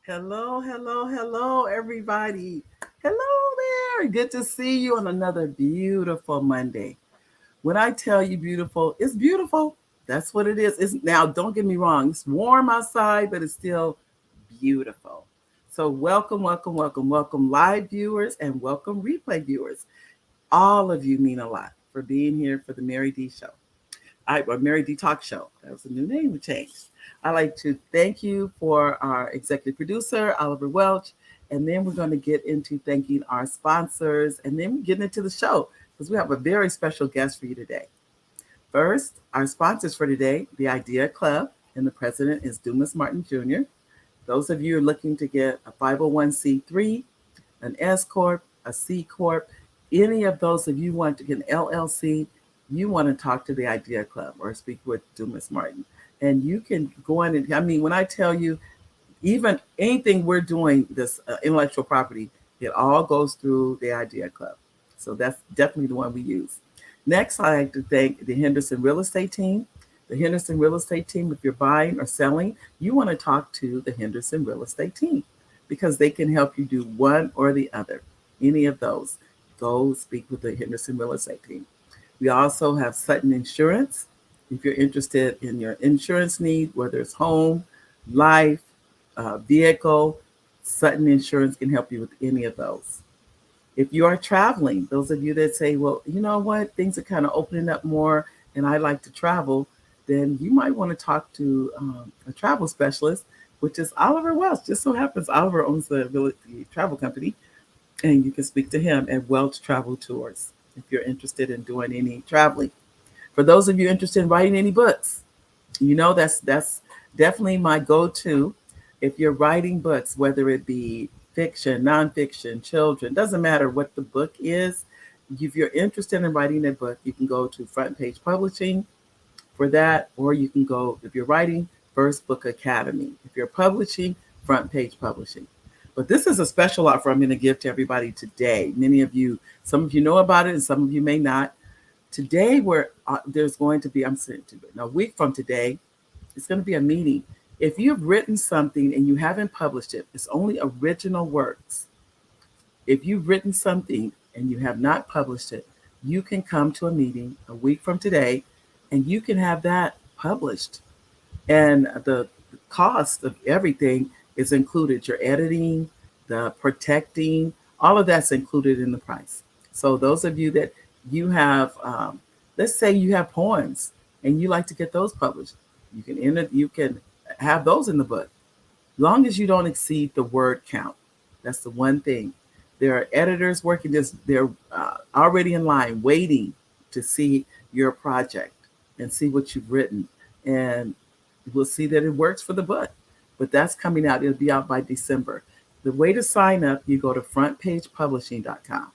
Hello, hello, hello, everybody. Hello there. Good to see you on another beautiful Monday. When I tell you beautiful, it's beautiful. That's what it is. It's, now, don't get me wrong. It's warm outside, but it's still beautiful. So, welcome, welcome, welcome, welcome, live viewers and welcome, replay viewers. All of you mean a lot for being here for the Mary D Show. Or Mary D Talk Show. That was a new name we changed. I'd like to thank you for our executive producer, Oliver Welch. And then we're going to get into thanking our sponsors and then getting into the show because we have a very special guest for you today. First, our sponsors for today, the Idea Club, and the president is Dumas Martin Jr. Those of you who are looking to get a 501c3, an S Corp, a C Corp, any of those of you want to get an LLC, you want to talk to the Idea Club or speak with Dumas Martin. And you can go in and, I mean, when I tell you, even anything we're doing, this intellectual property, it all goes through the Idea Club. So that's definitely the one we use. Next, I like to thank the Henderson Real Estate Team. The Henderson Real Estate Team, if you're buying or selling, you want to talk to the Henderson Real Estate Team because they can help you do one or the other. Any of those, go speak with the Henderson Real Estate Team. We also have Sutton Insurance. If you're interested in your insurance need, whether it's home, life, vehicle, Sutton Insurance can help you with any of those. If you are traveling, those of you that say, well, you know what, things are kind of opening up more and I like to travel, then you might want to talk to a travel specialist, which is Oliver Welch. Just so happens Oliver owns the travel company, and you can speak to him at Welch Travel Tours if you're interested in doing any traveling. For those of you interested in writing any books, you know that's definitely my go-to. If you're writing books, whether it be fiction, nonfiction, children, doesn't matter what the book is. If you're interested in writing a book, you can go to Front Page Publishing for that, or you can go, if you're writing, First Book Academy. If you're publishing, Front Page Publishing. But this is a special offer I'm going to give to everybody today. Many of you, some of you know about it, and some of you may not. Today, there's going to be, I'm saying, a week from today, it's going to be a meeting. If you've written something and you haven't published it, it's only original works. If you've written something and you have not published it, you can come to a meeting a week from today and you can have that published. And the cost of everything is included. Your editing, the protecting, all of that's included in the price. So those of you that you have, let's say you have poems and you like to get those published, you can have those in the book, long as you don't exceed the word count. That's the one thing. There are editors working this; they're already in line, waiting to see your project and see what you've written, and we'll see that it works for the book. But that's coming out. It'll be out by December. The way to sign up, you go to frontpagepublishing.com.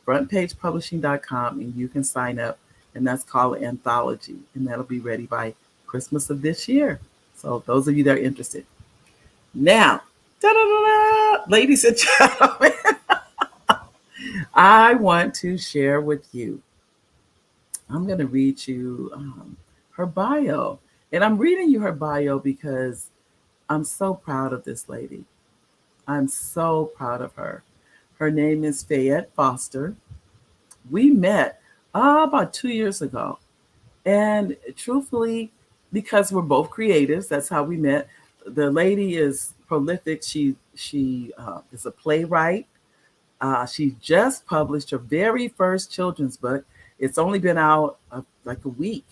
Frontpagepublishing.com, and you can sign up, and that's called an anthology, and that'll be ready by Christmas of this year. So those of you that are interested. Now, ladies and gentlemen, I want to share with you. I'm going to read you her bio. And I'm reading you her bio because I'm so proud of this lady. I'm so proud of her. Her name is Fayette Foster. We met about 2 years ago. And truthfully, because we're both creatives, that's how we met. The lady is prolific. She is a playwright. She just published her very first children's book. It's only been out like a week.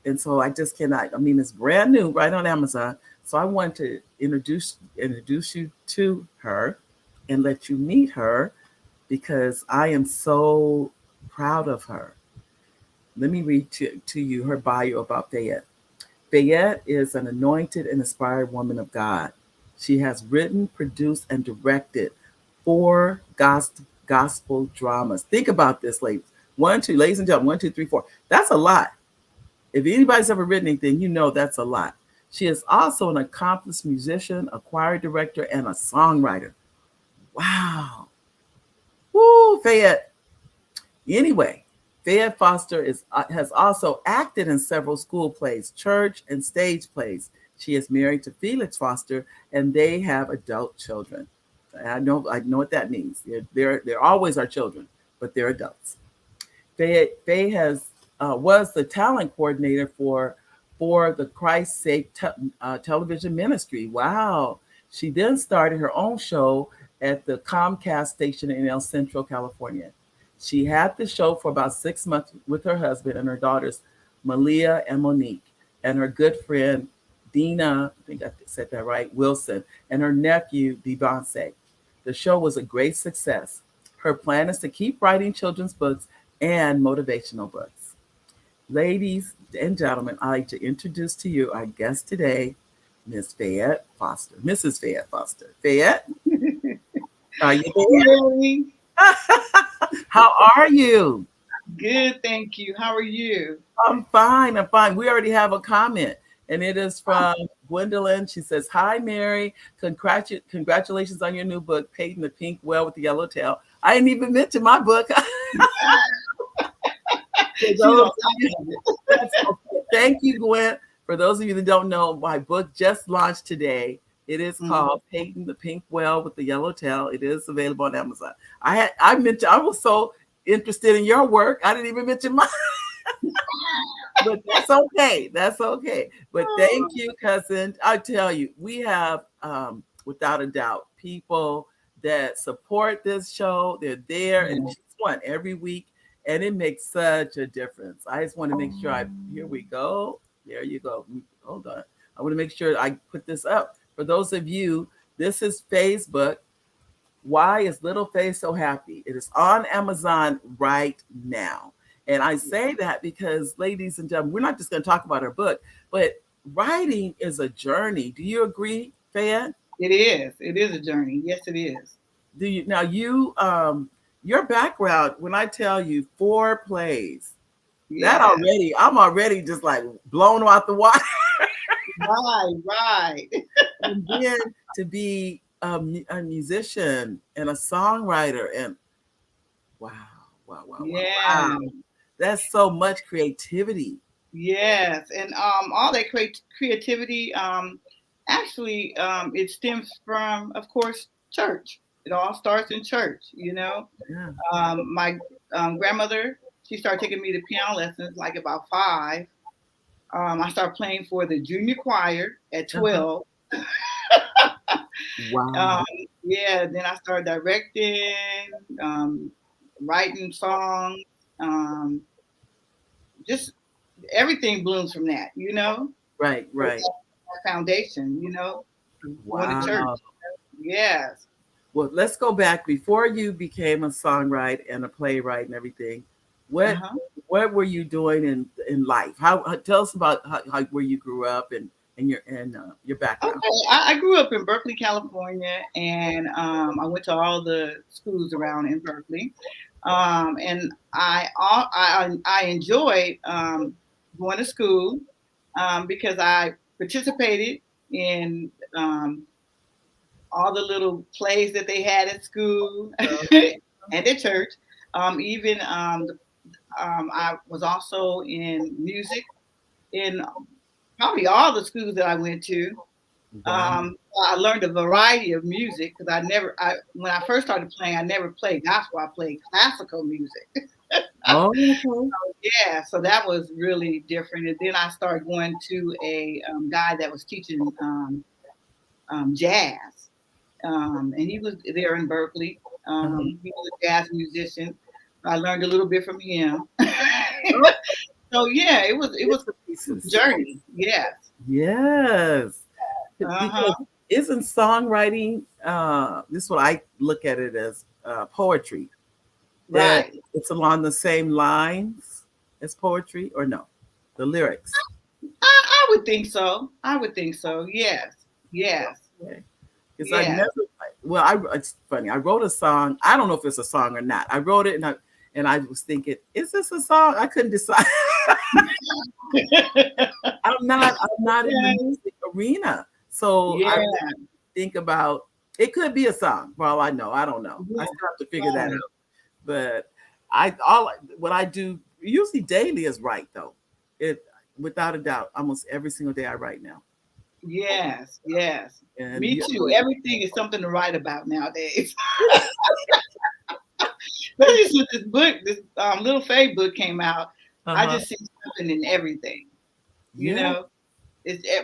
And so I just cannot, I mean, it's brand new right on Amazon. So I want to introduce you to her and let you meet her because I am so proud of her. Let me read to you her bio about Fayette. Fayette is an anointed and inspired woman of God. She has written, produced, and directed 4 gospel dramas. Think about this, ladies. Ladies and gentlemen, 1, 2, 3, 4. That's a lot. If anybody's ever written anything, you know that's a lot. She is also an accomplished musician, a choir director, and a songwriter. Wow. Woo, Fayette. Anyway, Fayette Foster has also acted in several school plays, church and stage plays. She is married to Felix Foster, and they have adult children. I know what that means. They're always our children, but they're adults. Faye has was the talent coordinator for the Christ Sake television ministry. Wow. She then started her own show at the Comcast station in El Centro, California. She had the show for about 6 months with her husband and her daughters, Malia and Monique, and her good friend, Dina, I think I said that right, Wilson, and her nephew, Devonse. The show was a great success. Her plan is to keep writing children's books and motivational books. Ladies and gentlemen, I'd like to introduce to you our guest today, Miss Fayette Foster. Mrs. Fayette Foster. Fayette, are you Really? there? How are you? Good, thank you. How are you? I'm fine. I'm fine. We already have a comment, and it is from Gwendolyn. She says, "Hi, Mary. Congratulations on your new book, Peyton the Pink Whale with the Yellow Tail." I didn't even mention my book. For She's those on of you- top of it. that's okay. Thank you, Gwen. For those of you that don't know, my book just launched today. It is Mhm. called Peyton the Pink Whale with the Yellow Tail. It is available on Amazon. I was so interested in your work. I didn't even mention mine. But that's okay. That's okay. But thank you, cousin. I tell you, we have, without a doubt, people that support this show. They're there, and Yeah. she's one every week, and it makes such a difference. I just want to make sure here we go. There you go. Hold on. I want to make sure I put this up. For those of you, this is Facebook. Why is Little Faye so happy? It is on Amazon right now. And I say that because, ladies and gentlemen, we're not just going to talk about her book, but writing is a journey. Do you agree, Fayette? It is. It is a journey. Yes, it is. Do you now your background, when I tell you 4 plays, Yes. I'm already just like blown out the water. Right, right. And then to be a musician and a songwriter and wow, wow, wow, wow, Yeah. wow. That's so much creativity. Yes. And all that creativity actually it stems from, of course, church. It all starts in church, you know. Yeah. My grandmother, she started taking me to piano lessons like about 5. I started playing for the junior choir at Uh-huh. 12. Wow. Um, yeah, then I started directing, um, writing songs, um, just everything blooms from that, you know? Right, So right. that's my foundation, going to church. Wow. Yes. Well, let's go back before you became a songwriter and a playwright and everything. What Uh-huh. what were you doing in life? Tell us about how where you grew up and your background. Okay. I grew up in Berkeley, California, and I went to all the schools around in Berkeley. And I enjoyed going to school because I participated in all the little plays that they had at school Uh, and at church. Even I was also in music in probably all the schools that I went to. wow. I learned a variety of music because when I first started playing, I never played gospel. I played classical music. Oh, okay. Yeah, so that was really different. And then I started going to a guy that was teaching jazz, and he was there in Berkeley. Uh-huh. He was a jazz musician. I learned a little bit from him. Oh, So yeah, it was bits and a pieces. journey. Yes. Yes. Uh Because huh. isn't songwriting this is what I look at it as poetry, that Right. it's along the same lines as poetry or no? The lyrics. I would think so. I would think so. Yes. Yes. Okay. Because I Yes. never well, it's funny. I wrote a song. I don't know if it's a song or not. I wrote it and I was thinking, is this a song? I couldn't decide. I'm not in the Okay. music arena. So I Yeah. think about it could be a song for all I know. I don't know. I Yeah. still have to figure that Right. out. But what I do usually daily is write though. It without a doubt, almost every single day I write now. Yes, yes. And Me you too. Everything is something to write about nowadays. Especially since this book, this Little Faye book came out, I uh-huh. just see something in everything. You Yeah. know,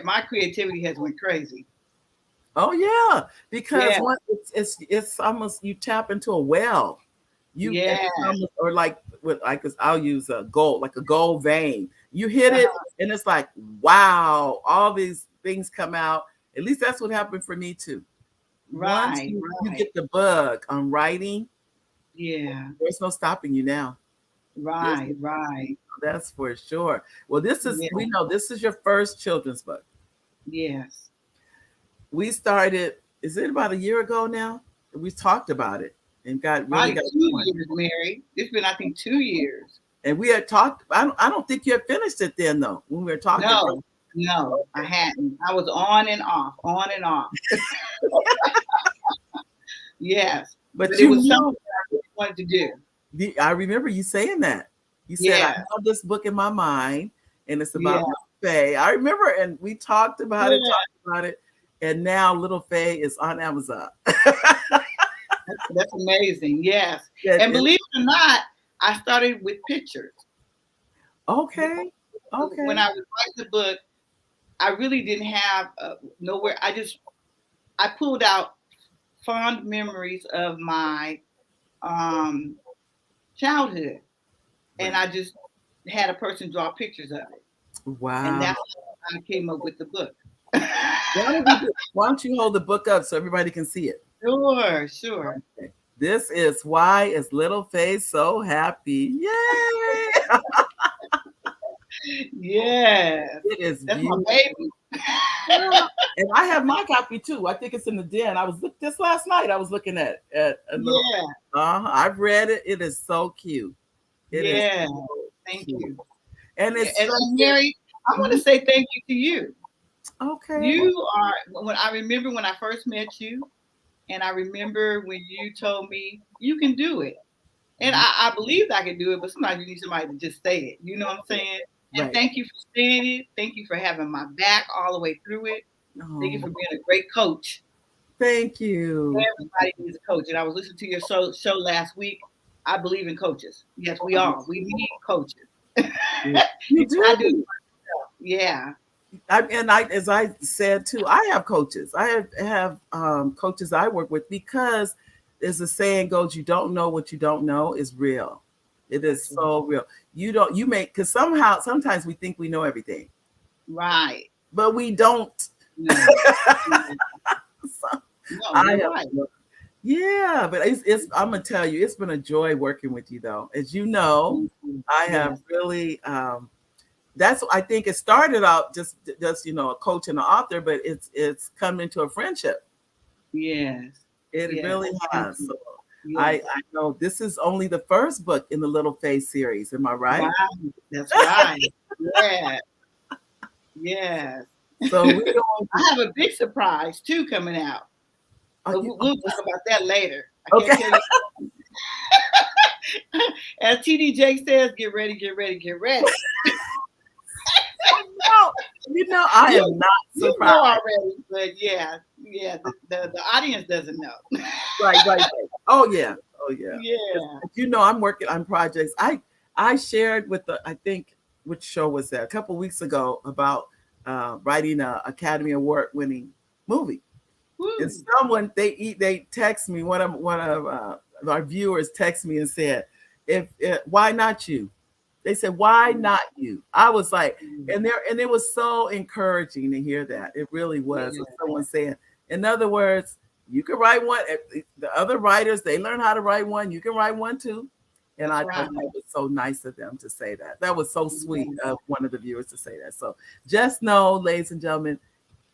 my creativity has went crazy. Oh yeah. Because Yeah, once it's almost you tap into a well. You yeah, it's almost or like with like 'cause I'll use a gold, like a gold vein. You hit it uh-huh. and it's like, wow, all these things come out. At least that's what happened for me too. Once Right, you right. get the bug on writing, Yeah, there's no stopping you now. There's no right, stopping right. you. That's for sure. Well, Yeah, we know this is your first children's book. yes. We started, is it about a year ago now? We talked about it and really Probably got 2 going. years, Mary. It's been, I think, 2 years. And we had talked, I don't think you had finished it then though, when we were talking first. No, no, I hadn't. I was on and off, on and off. Yes, But but it you was something knew, I really wanted to do. I remember you saying that. You said, I Yeah, have this book in my mind and it's yeah, about Little Faye. I remember, and we yeah. talked about it. And now Little Faye is on Amazon. That's amazing. Yes, That and is believe it or not, I started with pictures. okay. When Okay. I was writing the book, I really didn't have nowhere. I pulled out fond memories of my um, childhood, and Right. I just had a person draw pictures of it, and Wow. that's how I came up with the book. Why don't you hold the book up so everybody can see it? Sure, sure. Okay. This is Why is Little Faye So Happy? Yay! Yes, It is that's my beautiful. baby. Yeah. And I have my copy too. I think it's in the den. Just last night. I was looking at a little. Yeah, I've read it. It is so cute. It is yeah. so Thank cute, you. and Yeah, it's and like Mary, I want to mhm. say thank you to you. Okay. You are when I remember when I first met you, and I remember when you told me you can do it. And Mhm. I believed I could do it, but sometimes you need somebody to just say it. You know what I'm saying? And Right. thank you for saying it. Thank you for having my back all the way through it. Thank you Oh, for being a great coach. thank you. Everybody needs a coach. And I was listening to your show last week. I believe in coaches. Yes, we Oh, all. We need coaches. you I do. do. Yeah. As I said too, I have coaches. I have coaches I work with because, as the saying goes, you don't know what you don't know is real. It is That's so real. You don't. You make because sometimes we think we know everything, right. but we don't. No. No, So no, I you're have. right. Yeah, but it's. I'm gonna tell you, it's been a joy working with you, though. As you know, Thank you. I have Yes. really. That's I think it started out just a coach and an author, but it's come into a friendship. Yes. It Yes. really Thank has. you. So Yes. I know this is only the first book in the Little Face series. Am I Wow. right? That's right. Yeah. Yes. So we're going to I have a big surprise too coming out, but we'll talk about that later. I okay. can't tell you. As TD says, get ready, get ready, get ready. No, I You am not you surprised. know already, but yeah, yeah. The audience doesn't know. Right. Oh yeah. Oh yeah. Yeah. I'm working on projects. I shared with I think which show was that a couple weeks ago about writing a Academy Award winning movie. And Woo. someone they text me one of our viewers text me and said, "If why not you?" They said, "Why not you?" I was like, and it was so encouraging to hear that. It really was. Yeah. Someone saying, in other words, you can write one. The other writers they learn how to write one. You can write one too. And That's I right. thought that was so nice of them to say that. That was so sweet Yeah. of one of the viewers to say that. So just know, ladies and gentlemen,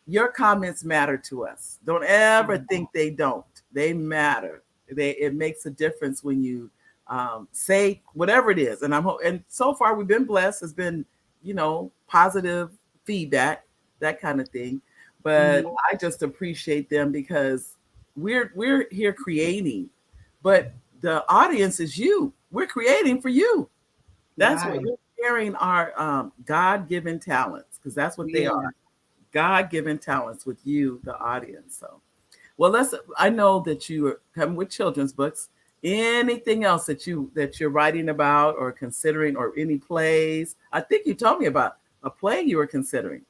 your comments matter to us. Don't ever think they don't. They matter. It makes a difference when you say whatever it is. And so far we've been blessed. It's been positive feedback, that kind of thing. But Mhm. I just appreciate them because we're here creating, but the audience is you. We're creating for you. That's what Right. we're sharing our God given talents because that's what they Yeah. are. God-given talents with you, the audience. So, well, I know that you are coming with children's books. Anything else that you're writing about or considering, or any plays? I think you told me about a play you were considering.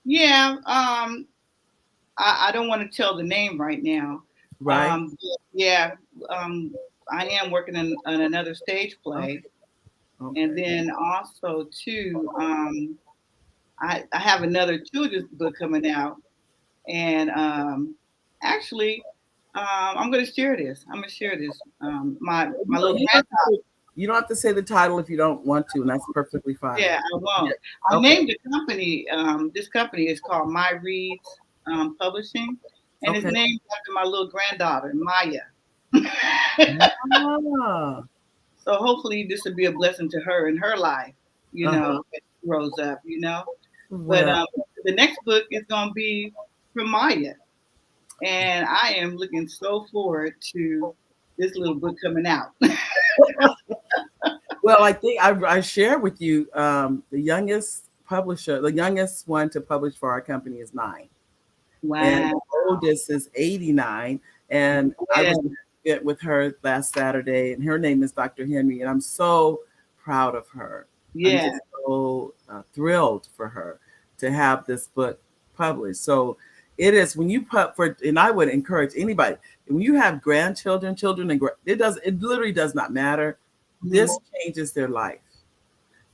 Yeah, I don't want to tell the name right now. Right. Yeah, um, I am working on another stage play, Okay. and Okay. then also too, I have another children's book coming out, and actually, I'm going to share this. I'm going to share this. My little You don't have to granddaughter. say, you don't have to say the title if you don't want to, and that's perfectly fine. Yeah, I Yeah. won't. I Okay. named the company. This company is called My Reads Publishing, and it's Okay. named after my little granddaughter, Maya. Ah. So hopefully this will be a blessing to her in her life, Uh-huh. as she grows up. But Well, the next book is going to be from Maya, and I am looking so forward to this little book coming out. well, I think I share with you the youngest publisher, the youngest one to publish for our company is 9, and Wow. the oldest is 89. And I Yeah. was at an event with her last Saturday, and her name is Dr. Henry, and I'm so proud of her. I'm Yeah. just so thrilled for her to have this book published. So it is when you put for, and I would encourage anybody when you have grandchildren, children, and it literally does not matter. Mhm. This changes their life.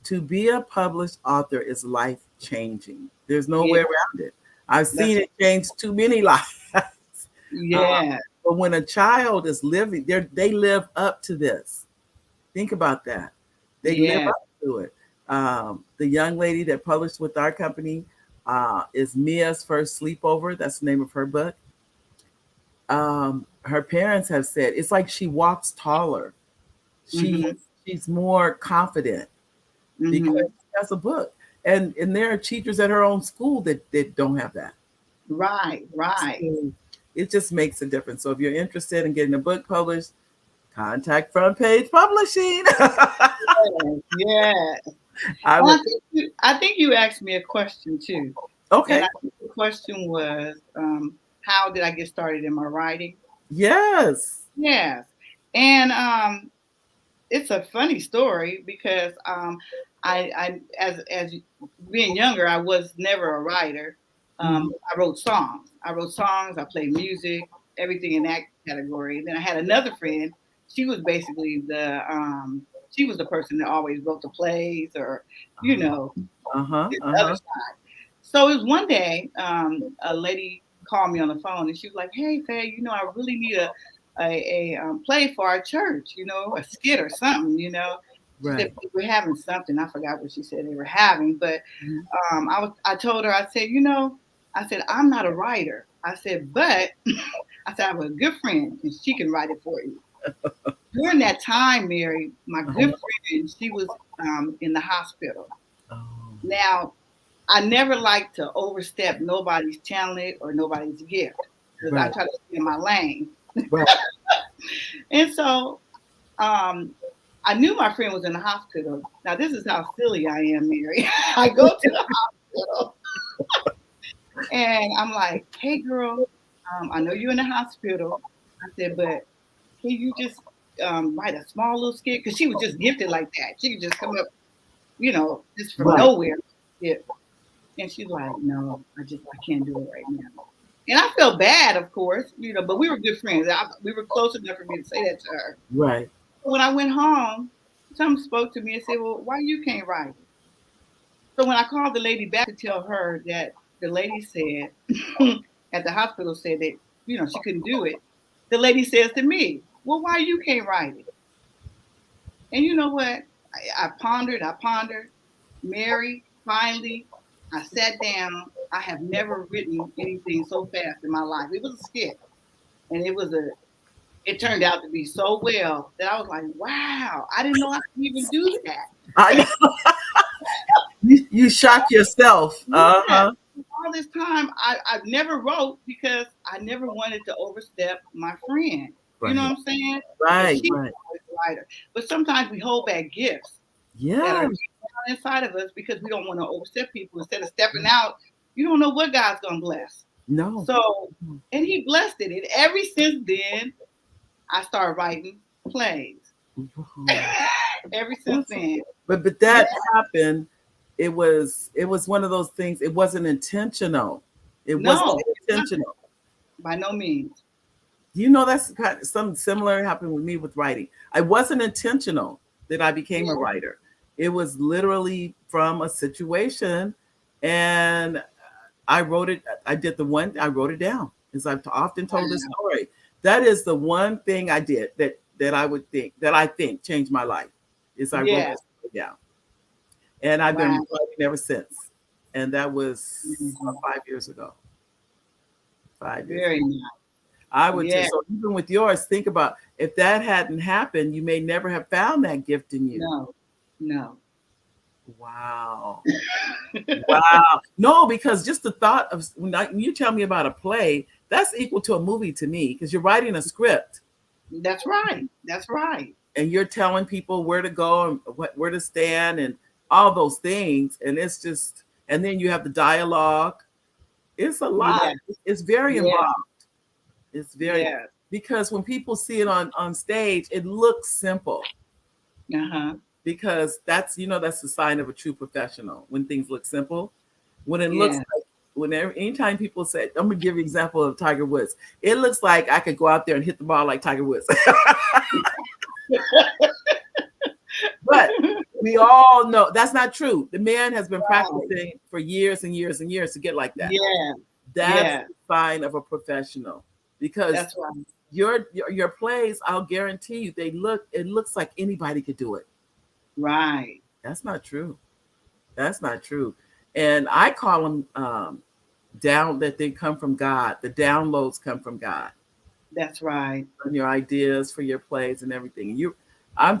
To be a published author is life changing. There's no Yeah. way around it. I've That's seen it change too many lives. Uh, yeah. but when a child is living, they live up to this. Think about that. They live Yeah. up to it. The young lady that published with our company is Mia's First Sleepover. That's the name of her book. Her parents have said it's like she walks taller. She Mhm. she's more confident because Mhm. she has a book. And there are teachers at her own school that don't have that. Right. Right. So it just makes a difference. So if you're interested in getting a book published, contact Front Page Publishing. Yeah. I Well, would. I think you asked me a question too, and Okay. I think the question was, how did I get started in my writing? Yes. Yes, and it's a funny story because as being younger, I was never a writer. Mhm. I wrote songs. I played music, everything in that category. Then I had another friend. She was basically she was the person that always wrote the plays, or you know Uh huh. the Uh other huh. side. So it was one day, a lady called me on the phone and she was like, "Hey, Faye, I really need a play for our church, a skit or something." She said Right. we're having something. I forgot what she said they were having, but Mhm. I told her, I said I'm not a writer. I said, but I said I have a good friend and she can write it for you. During that time, Mary, my good Uh-huh. friend, she was in the hospital. Oh. Now, I never like to overstep nobody's talent or nobody's gift because I Right. try to stay in my lane. Right. And so I knew my friend was in the hospital. Now, this is how silly I am, Mary. I go to the hospital and I'm like, "Hey, girl, I know you're in the hospital." I said, "But can you just write a small little skit?" Because she was just gifted like that. She could just come up, just from Right. nowhere. Yeah. And she's like, "No, I can't do it right now." And I felt bad, of course, but we were good friends. We were close enough for me to say that to her. Right. When I went home, someone spoke to me and said, "Well, why you can't write it?" So when I called the lady back to tell her that the lady said at the hospital said that, she couldn't do it, the lady says to me, "Well, why you can't write it?" And you know what? I pondered, Mary, finally, I sat down. I have never written anything so fast in my life. It was a skit. And it turned out to be so well that I was like, wow, I didn't know I could even do that. I know. You shock yourself. Uh Yeah. huh. All this time, I never wrote because I never wanted to overstep my friend. You know Right. what I'm saying? Because Right. she was Right. always a writer. But sometimes we hold back gifts that are Yeah. deep down inside of us because we don't want to overstep people instead of stepping out. You don't know what God's gonna bless. No. So, and He blessed it. And ever since then, I started writing plays. Ever since then, But yeah, that happened. It was one of those things. It wasn't intentional. It wasn't no, it's not intentional. by no means. You know, that's kind of something similar happened with me with writing. I wasn't intentional that I became a Yeah, writer. It was literally from a situation, and I wrote it. I did the one. I wrote it down, as I've often told this wow. story. That is the one thing I did that I think changed my life. Is I wrote Yeah, this story down, and I've been wow. writing ever since. And that was Mhm. 5 years ago. 5 years. Very nice. I would Yeah, just so even with yours, think about if that hadn't happened, you may never have found that gift in you. no, no. Wow. Wow. No, because just the thought of when you tell me about a play, that's equal to a movie to me because you're writing a script That's right. That's right. and you're telling people where to go and where to stand and all those things. And it's just, and then you have the dialogue. It's a lot. Yeah, It's very yeah, involved. It's very, yeah. because when people see it on stage, it looks simple Uh-huh. because that's the sign of a true professional when things look simple. When it looks Yeah. like whenever anytime people say, I'm gonna give you an example of Tiger Woods. It looks like I could go out there and hit the ball like Tiger Woods. But we all know that's not true. The man has been Right. practicing for years and years and years to get like that. Yeah, That's yeah. the sign of a professional because That's right. your plays, I'll guarantee you, it looks like anybody could do it. Right. That's not true. That's not true. And I call them down that they come from God. The downloads come from God That's right. and your ideas for your plays and everything. I'm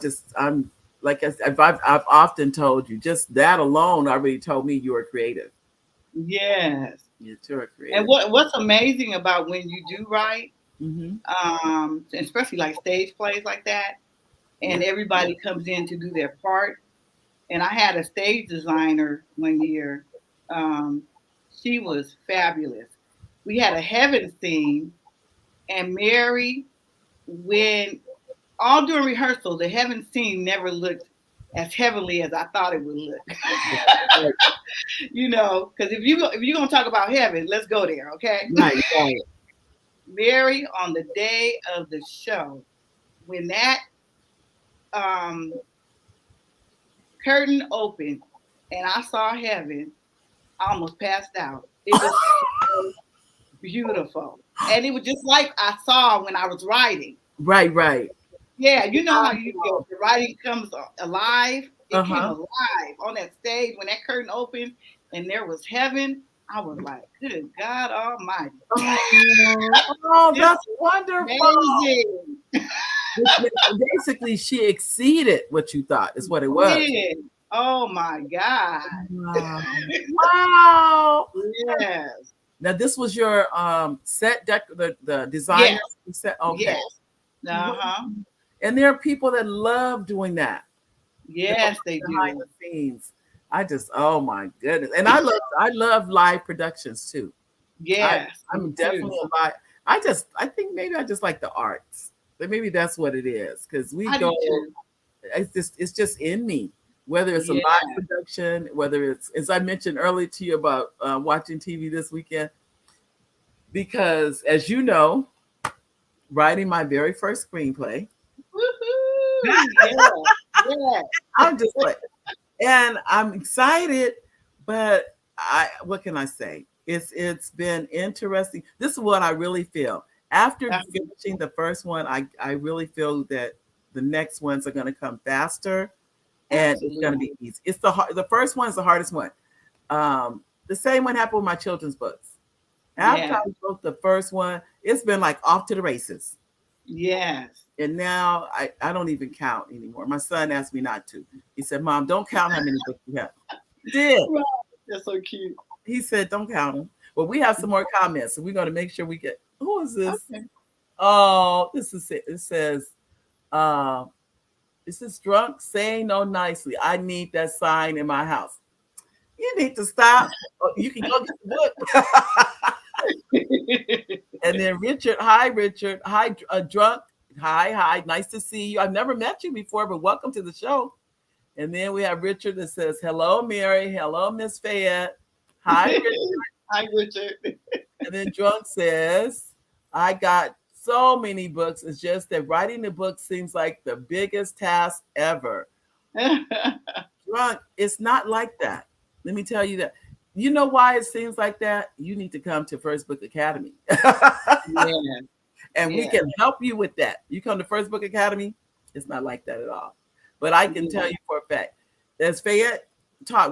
like I've often told you, just that alone already told me you are creative. Yes. You're And creative. what's amazing about when you do write, Hmm. especially like stage plays like that, Yeah. and everybody comes in to do their part. And I had a stage designer one year. Um, she was fabulous. We had a heaven scene, and Mary, when all during rehearsal, the heaven scene never looked as heavenly as I thought it would look. Right, Because if you're gonna talk about heaven, let's go there, okay? right, right. Mary, on the day of the show, when that um, curtain opened and I saw heaven, I almost passed out. It was so beautiful, and it was just like I saw when I was writing. Right, right. Yeah, you know how the writing comes alive. It came Uh-huh. alive on that stage when that curtain opened and there was heaven. I was like, "Good God Almighty, Oh, this is that's wonderful. amazing!" Basically, she exceeded what you thought, is what it was. Did. Oh my God! Wow. Wow. Yes, Now this was your set the designer yes, set. Okay. yes. Uh huh. And there are people that love doing that. That Yes, they behind do. the scenes. I just, oh my goodness. And I love live productions too. I Yes, I'm me too. definitely a live. I think maybe I just like the arts. But maybe that's what it is. Because we I do go, too. it's just in me. Whether it's a Yeah. live production, whether it's, as I mentioned earlier to you about watching TV this weekend, because as you know, writing my very first screenplay, Woohoo! Yeah. Yeah. I'm just like, and I'm excited, but what can I say? It's been interesting. This is what I really feel. After Uh, finishing the first one, I really feel that the next ones are going to come faster and it's going to be Absolutely. easy. The first one is the hardest one. The same one happened with my children's books. After I Yeah. wrote the first one, it's been like off to the races. Yes. And now I don't even count anymore. My son asked me not to. He said, Mom, don't count how many books you have. He did. Right. That's so cute. He said, don't count them. Well, we have some more comments. So we're going to make sure we get, who is this? Okay. Oh, this is it. It says, uh, this is drunk saying no nicely. I need that sign in my house. You need to stop. You can go get the book. And then Richard, hi Richard, hi drunk, hi, nice to see you. I've never met you before, but welcome to the show. And then we have Richard that says, "Hello, Mary. Hello, Miss Fayette. Hi, Richard." Hi, Richard. And then drunk says, "I got so many books. It's just that writing the book seems like the biggest task ever." Drunk, it's not like that. Let me tell you that. You know why it seems like that? You need to come to First Book Academy. Yeah, And we yeah, can help you with that. You come to First Book Academy, it's not like that at all. But I can tell yeah. you for a fact, as Fayette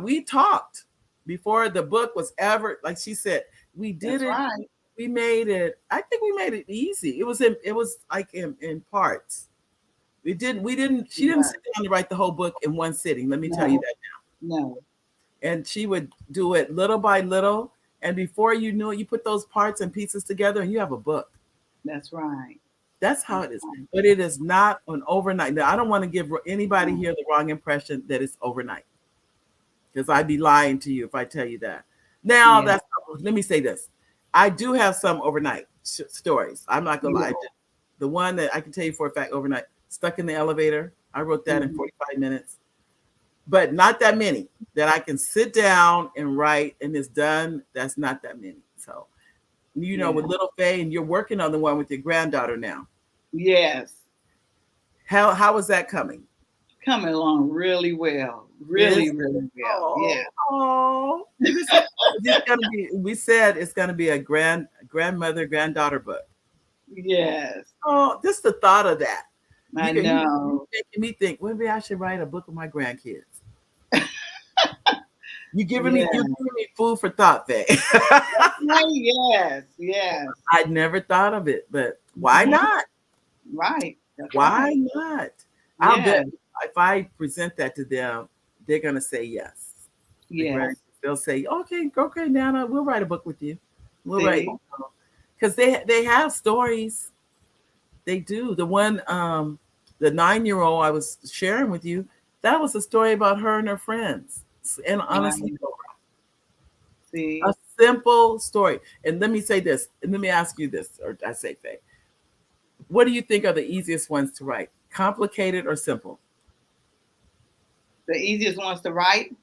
we talked before the book was ever, like she said, we did That's it, right. we made it, I think we made it easy. It was like in parts. She didn't Right. sit down to write the whole book in one sitting. Let me tell you No, that. no. And she would do it little by little. And before you knew it, you put those parts and pieces together and you have a book. That's right. That's how That's it is. right. But it is not an overnight. Now, I don't want to give anybody No. here the wrong impression that it's overnight because I'd be lying to you if I tell you that. Now, Yeah, let me say this. I do have some overnight stories. I'm not going to lie. yeah. The one that I can tell you for a fact overnight, stuck in the elevator. I wrote that in Mhm. 45 minutes, but not that many that I can sit down and write and it's done. That's not that many. So, with Yeah. little Faye, and you're working on the one with your granddaughter now. Yes. How is that coming? Coming along really well. Is Really, really well. Yeah. oh it's gonna be. We said it's gonna be a grandmother granddaughter book. Yes. Oh, just the thought of that. I You know. making me think. Maybe I should write a book of my grandkids. You Yeah. giving me food for thought, Faye. Right. Yes. Yes. I'd never thought of it, but why Mhm. not? Right. That's Why right. not? I'll bet Yes. if I present that to them, they're gonna say yes. The Yes. grandkids, they'll say, okay, Nana, we'll write a book with you. We'll write See? because they have stories. They do. The 9-year-old I was sharing with you, that was a story about her and her friends. And honestly, Right. a See? simple story. And let me say this, and let me ask you this, or I say, Faye, what do you think are the easiest ones to write? Complicated or simple? The easiest ones to write.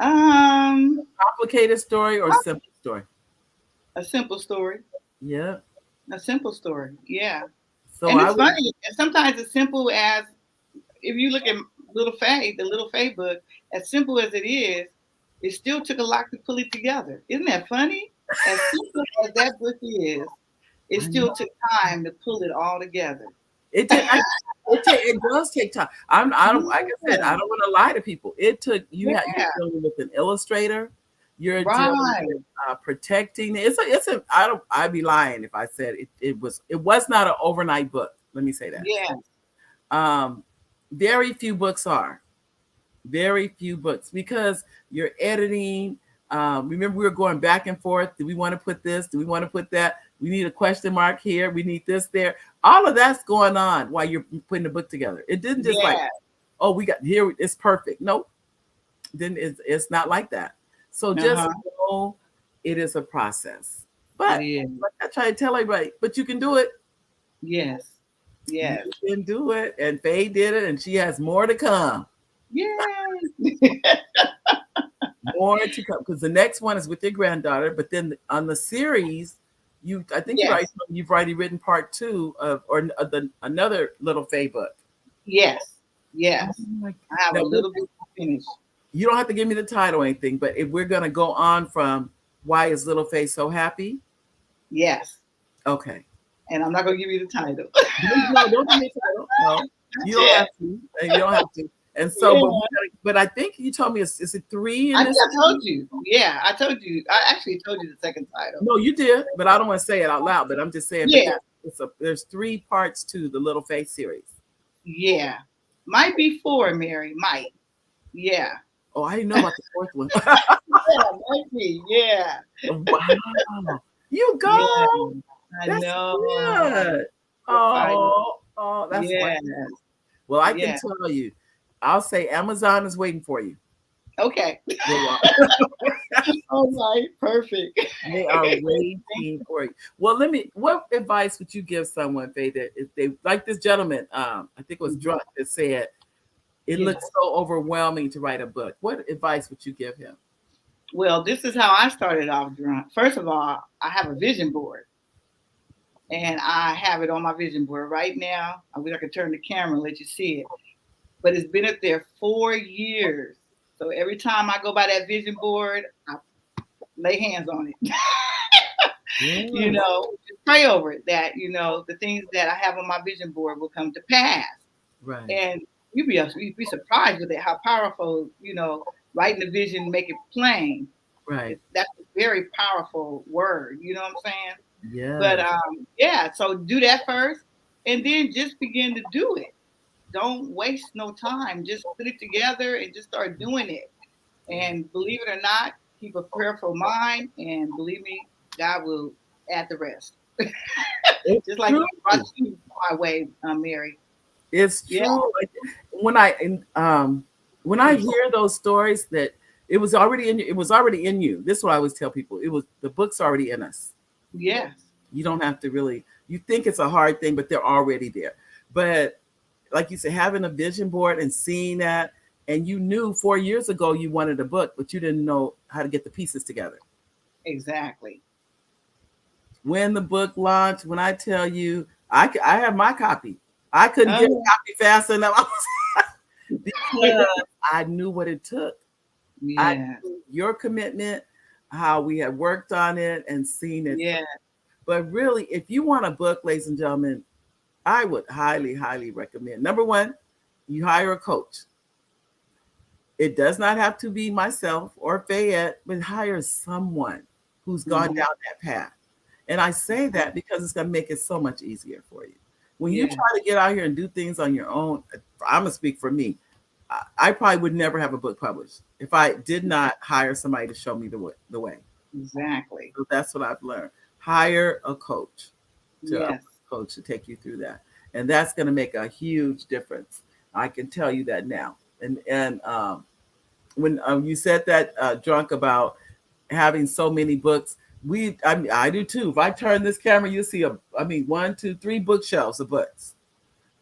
Um, Complicated story or simple story? a simple story. Yeah. A simple story. Yeah. So And I it's would, funny. Sometimes as simple as if you look at Little Faye, the Little Faye book, as simple as it is, it still took a lot to pull it together. Isn't that funny? As simple as that book is, it I know. still took time to pull it all together. It did. It does take time. I don't. Like I said, I Yeah. don't want to lie to people. It took you're Yeah. dealing with an illustrator. You're dealing Right. with protecting. I don't. I'd be lying if I said it was not an overnight book. Let me say that. Yeah. Um, very few books are. Very few books because you're editing. Remember, we were going back and forth. Do we want to put this? Do we want to put that? We need a question mark here. We need this there. All of that's going on while you're putting the book together. It didn't just like, Yeah. oh, we got here. It's perfect. Nope. Then it's not like that. So just Uh-huh. know it is a process. It But is. like I try to tell everybody, but you can do it. Yes. You Yes. can do it. And Faye did it, and she has more to come. Yes. More to come because the next one is with your granddaughter. But then on the series, I think Yes. you've already written part two of or another Little Faye book. Yes. Oh Yes. my- I have a Now, little bit to finish. you don't have to give me the title or anything, but if we're gonna go on from why is Little Faye so happy? Yes. Okay. And I'm not gonna give you the title. No, don't give me the title. No, you don't Yeah. have to. You don't have to. And so, Yeah. but I think you told me is it three I in think this? I told you. Yeah, I told you. I actually told you the second title. No, you did, but I don't want to say it out loud. But I'm just saying. But Yeah. there's three parts to the Little Faye series. Yeah. Might be four, Mary. Might. Yeah. Oh, I didn't know about the fourth one. Yeah, might be. Yeah. Wow, you Yeah. go. I That's know. good. Excited. That's Yeah. wonderful. Well, I can Yeah. tell you, I'll say Amazon is waiting for you. Okay. You're welcome. All right. Perfect. They are waiting for you. Well, what advice would you give someone, Faye, that if they like this gentleman, I think it was Mhm. Drunk that said it looks Yes. so overwhelming to write a book. What advice would you give him? Well, this is how I started off drunk. First of all, I have a vision board, and I have it on my vision board right now. I wish I could turn the camera and let you see it, but it's been up there 4 years. So every time I go by that vision board, I lay hands on it. Yes. Just pray over it that the things that I have on my vision board will come to pass. Right. And you'd be surprised with it how powerful writing the vision, make it plain. Right. That's a very powerful word. You know what I'm saying? But Yes. yeah, so do that first, and then just begin to do it. Don't waste no time. Just put it together and just start doing it. And believe it or not, keep a prayerful mind, and believe me, God will add the rest. It's Just like true. He brought you my way, Mary. It's Yeah. true. Like, when I when I Mm. hear those stories that it was already in you. This is what I always tell people. It was the book's already in us. Yes. You don't have to really you think it's a hard thing, but they're already there. But like you said, having a vision board and seeing that, and you knew 4 years ago you wanted a book, but you didn't know how to get the pieces together. Exactly. When the book launched, when I tell you, I have my copy. I couldn't get a Oh, copy fast enough because I knew what it took. I yeah. knew your commitment, how we had worked on it and seen it. Yeah. But really, if you want a book, ladies and gentlemen, I would highly, highly recommend. Number one, you hire a coach. It does not have to be myself or Fayette, but hire someone who's gone Hmm. down that path. And I say that because it's going to make it so much easier for you. When you Yeah. try to get out here and do things on your own, I'm going to speak for me. I probably would never have a book published if I did not hire somebody to show me the way. Exactly. So that's what I've learned. Hire a coach Yes. to take you through that, and that's going to make a huge difference. I can tell you that now. And when you said that drunk about having so many books, I do too. If I turn this camera, you'll see one, two, three bookshelves of books.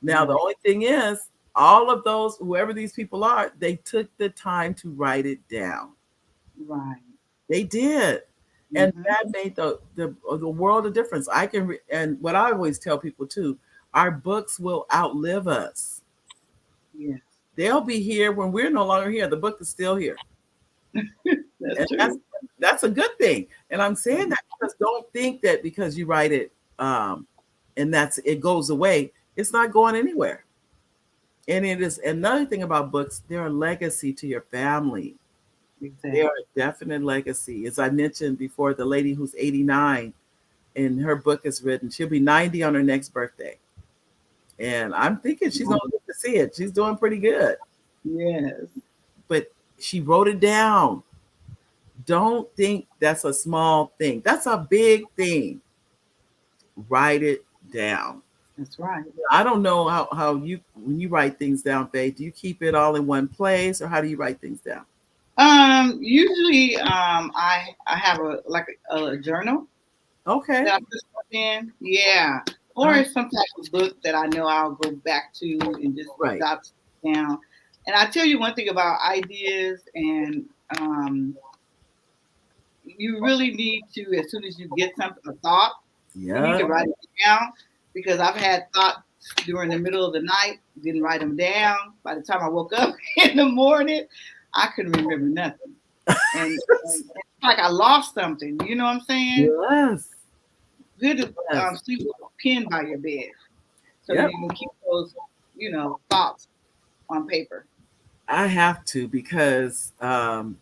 Now the Right. only thing is, all of those, whoever these people are, they took the time to write it down. Right. They did. And Hmm. that made the world of difference. And what I always tell people too, our books will outlive us. Yes. They'll be here when we're no longer here. The book is still here. That's And true. that's a good thing. And I'm saying that because don't think that because you write it and that's it goes away, it's not going anywhere. And it is another thing about books, they're a legacy to your family. They are Exactly. a definite legacy. As I mentioned before, the lady who's 89 and her book is written, she'll be 90 on her next birthday. And I'm thinking she's going to live to see it. She's doing pretty good. Yes. But she wrote it down. Don't think that's a small thing. That's a big thing. Write it down. That's right. I don't know how when you write things down, Faye, do you keep it all in one place or how do you write things down? Usually, I have a journal Okay. that I put stuff in. Yeah. Or Uh, it's some type of book that I know I'll go back to and just right. jot stuff down. And I tell you one thing about ideas, and um, you really need to, as soon as you get something, a thought, you need Yeah. to write it down, because I've had thoughts during the middle of the night, didn't write them down. By the time I woke up in the morning, I couldn't remember nothing. And it's like I lost something. You know what I'm saying? Yes. Good to Yes. sleep with a pen by your bed so Yep. you can keep those, thoughts on paper. I have to because and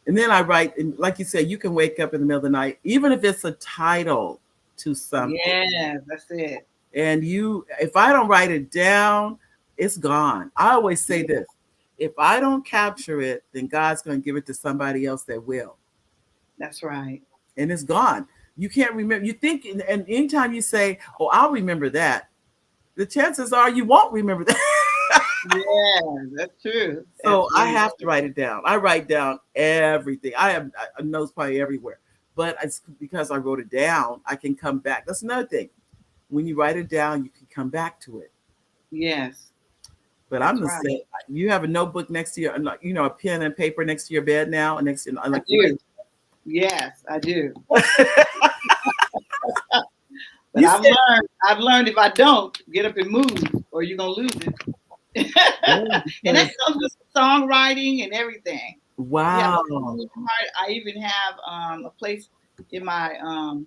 then I write and like you said, you can wake up in the middle of the night, even if it's a title to something. Yeah, that's it. And if I don't write it down, it's gone. I always say this. If I don't capture it, then God's going to give it to somebody else that will. That's right. And it's gone. You can't remember. You think, and anytime you say, "Oh, I'll remember that," the chances are you won't remember that. Yeah, that's true. So I Absolutely. have to write it down. I write down everything. I have notes probably everywhere, but it's because I wrote it down. I can come back. That's another thing. When you write it down, you can come back to it. Yes, But I'm that's the right. same. You have a notebook next to your, a pen and paper next to your bed now, and next to I like you do. Yes, I do. write. But You said, I've learned if I don't get up and move, or you're gonna lose it. yeah, And that because comes with songwriting and everything. You have to wow, I even have a place in my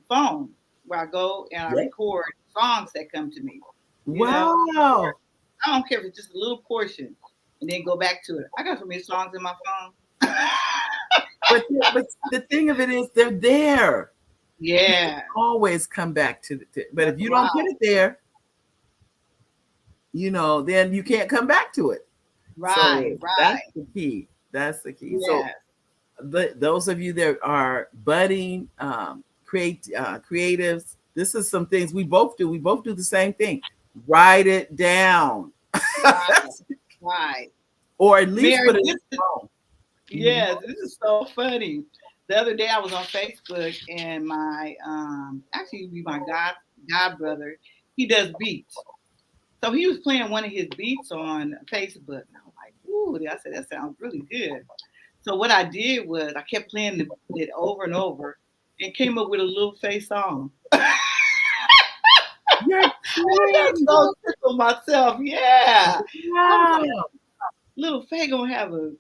phone where I go and I yeah, record songs that come to me. You know, or wow. I don't care if it's just a little portion, and then go back to it. I got so many songs in my phone. But the thing of it is, they're there. You can Yeah, always come back to it. But if that's you don't put right. it there, then you can't come back to it. Right, So that's right. the key. That's the key. So Yes, those of you that are budding creatives, this is some things we both do. We both do the same thing. Write it down, right, right. or at least Mary, put it in this is your phone. Mhm. yes, this is so funny. The other day I was on Facebook and my actually it'd be my god brother, he does beats. So he was playing one of his beats on Facebook. And I was like, ooh, I said that sounds really good. So what I did was I kept playing it over and over and came up with a little face song. You're I got kidding. so sick of myself. Yeah. I was like, Wow. little Faye gonna have a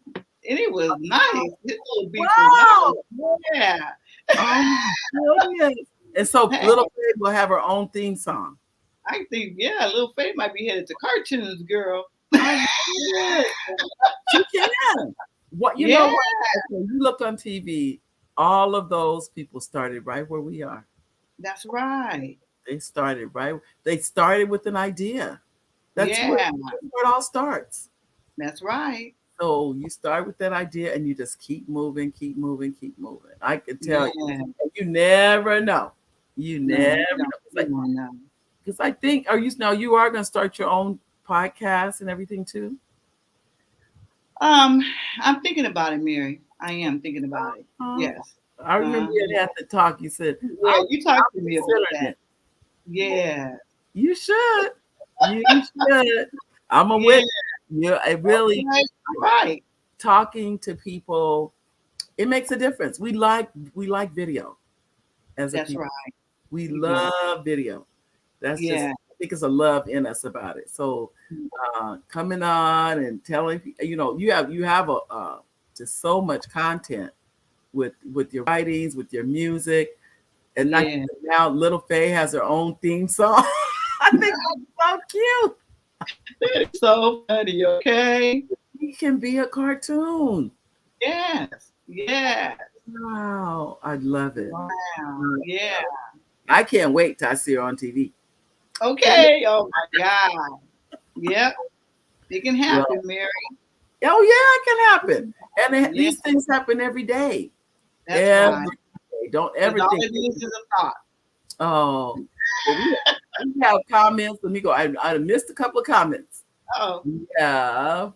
and it was nice. His little beats were Wow. nice. Yeah. Oh my goodness. And so Hey, little Faye will have her own theme song. I think, yeah, little Faye might be headed to cartoons, girl. I love it. She can. What you know Yeah, what? Okay, you look on TV, all of those people started right where we are. that's right. They started right. They started with an idea. Yeah, That's where it all starts. that's right. So you start with that idea and you just keep moving, keep moving, keep moving. I can tell you. Yeah. And you never know. You No, never you don't. know. You don't know. Because I think, are you now you are going to start your own podcast and everything too? Um, I'm thinking about it, Mary. I am thinking about it. Uh, Yes. I remember you Yeah. had to talk. You said, Yeah, you talked to I'm me about considering that. it. Yeah. You should. You should. I'm a Yeah. witness. Yeah, I really Right. Right. talking to people. It makes a difference. We like video as a That's people. right. We We do. love video. That's just Yeah. I think it's a love in us about it. So coming on and telling you have just so much content with your writings, with your music, and I Yeah. think now Little Faye has her own theme song. I think that's so cute. That is so funny, okay? He can be a cartoon. Yes. Yeah. Wow, I love it. Wow. Yeah. I can't wait till I see her on TV. Okay. Oh my God. Yep. It can Well, happen, Mary. oh yeah, it can happen, and Yeah, these things happen every day. that's Every right. day. Don't Because ever all think, it is a thought. oh, well, we have comments. Let me go. I missed a couple of comments. Oh. Yeah.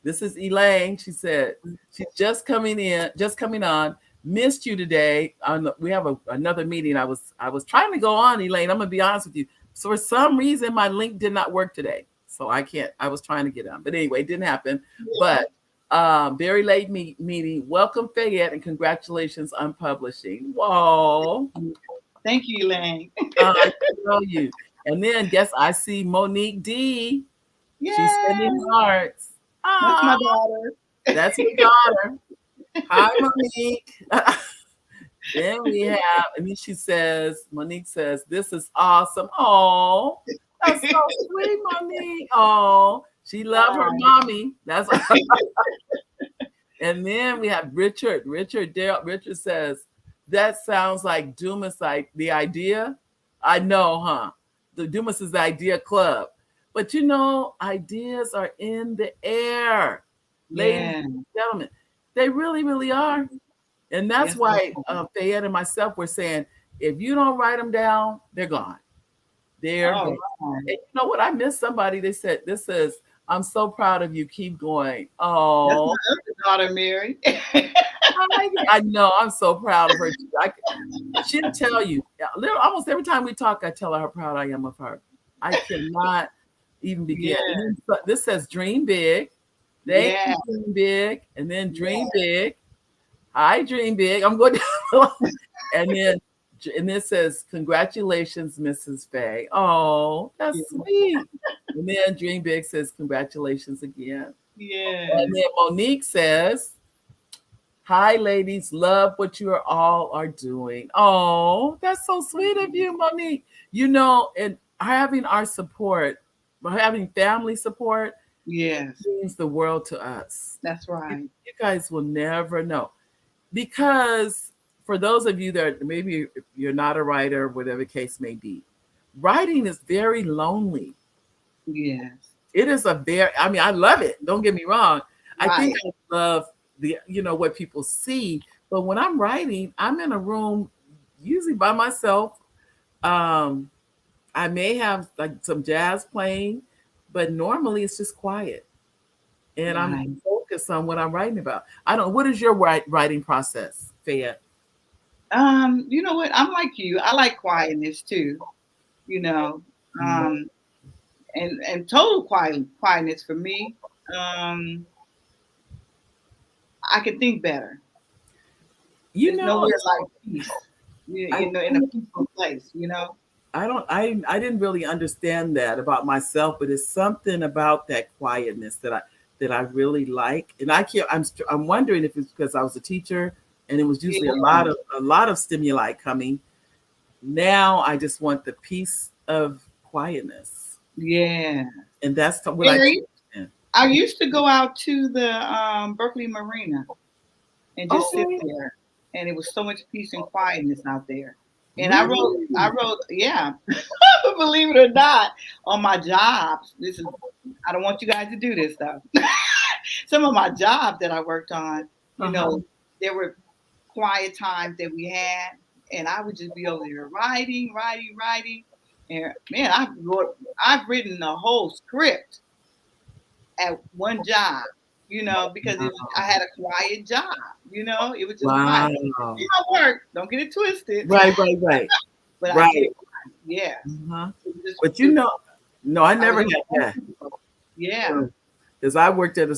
This is Elaine. She said she's just coming on. Missed you today. We have another meeting. I was trying to go on, Elaine. I'm gonna be honest with you. So for some reason, my link did not work today, so I can't. I was trying to get on, but anyway, it didn't happen. But very late meeting. Welcome, Fayette, and congratulations on publishing. Whoa, Thank you, Elaine. I tell you. And then guess I see Monique D. She's sending Yes. hearts. That's Ah, my daughter. that's your daughter. Hi, Monique. Then we have, and then Monique says, this is awesome. Oh, that's so sweet, Monique. Oh, she loved her Right. mommy. That's and then we have Richard. Richard says, that sounds like Dumas the idea. I know, huh? The Dumas is the idea club. But ideas are in the air, ladies Yeah. and gentlemen. They really, really are. And that's Yes, they why are. Fayette and myself were saying, if you don't write them down, they're gone. They're All gone. right. And you know what? I missed somebody. They said, this says, I'm so proud of you. Keep going. That's Oh, my other daughter, Mary. I know. I'm so proud of her. She'll tell you. Almost every time we talk, I tell her how proud I am of her. I cannot even begin. And Yeah, then this says dream big. Thank yeah, you, dream big. And then dream yeah, big. I dream big. I'm going down. and then and it says, congratulations, Mrs. Faye. Oh, that's yeah, sweet. And then Dream Big says, congratulations again. yeah. And then Monique says, hi, ladies. Love what you are all are doing. Oh, that's so sweet of you, Monique. You know, and having our support, having family support Yes, means the world to us. that's right. You guys will never know. Because for those of you that maybe you're not a writer, whatever the case may be, writing is very lonely. Yes, It is a very, I mean, I love it. Don't get me wrong. I think right. I love what people see. But when I'm writing, I'm in a room usually by myself. Um, I may have like some jazz playing, but normally it's just quiet. And I'm Right. focused on what I'm writing about. I don't, what is your writing process, Fayette? You know what? I'm like you. I like quietness too. You know, Mm. um, and total quietness for me. Um, I can think better. You There's know, nowhere like peace. I You know, in a think peaceful place. You know. I don't I didn't really understand that about myself, but it's something about that quietness that I really like. And I can't I'm wondering if it's because I was a teacher and it was usually Yeah. a lot of stimuli coming. Now I just want the peace of quietness. Yeah. And that's what I Mary, think. I used to go out to the Berkeley Marina and just sit Okay. there, and it was so much peace and quietness out there. And I Really? wrote, yeah, believe it or not, on my jobs. This is, I don't want you guys to do this though. Some of my jobs that I worked on, you Uh-huh. know, there were quiet times that we had, and I would just be over there writing. And man, I've written a whole script at one job, you know, because I Wow. had a quiet job, you know, it was just quiet. Wow. You know, work, don't get it twisted, Right. but I did Right. it. Yes, Uh-huh. But it, no, I I was never in had that. yeah, Because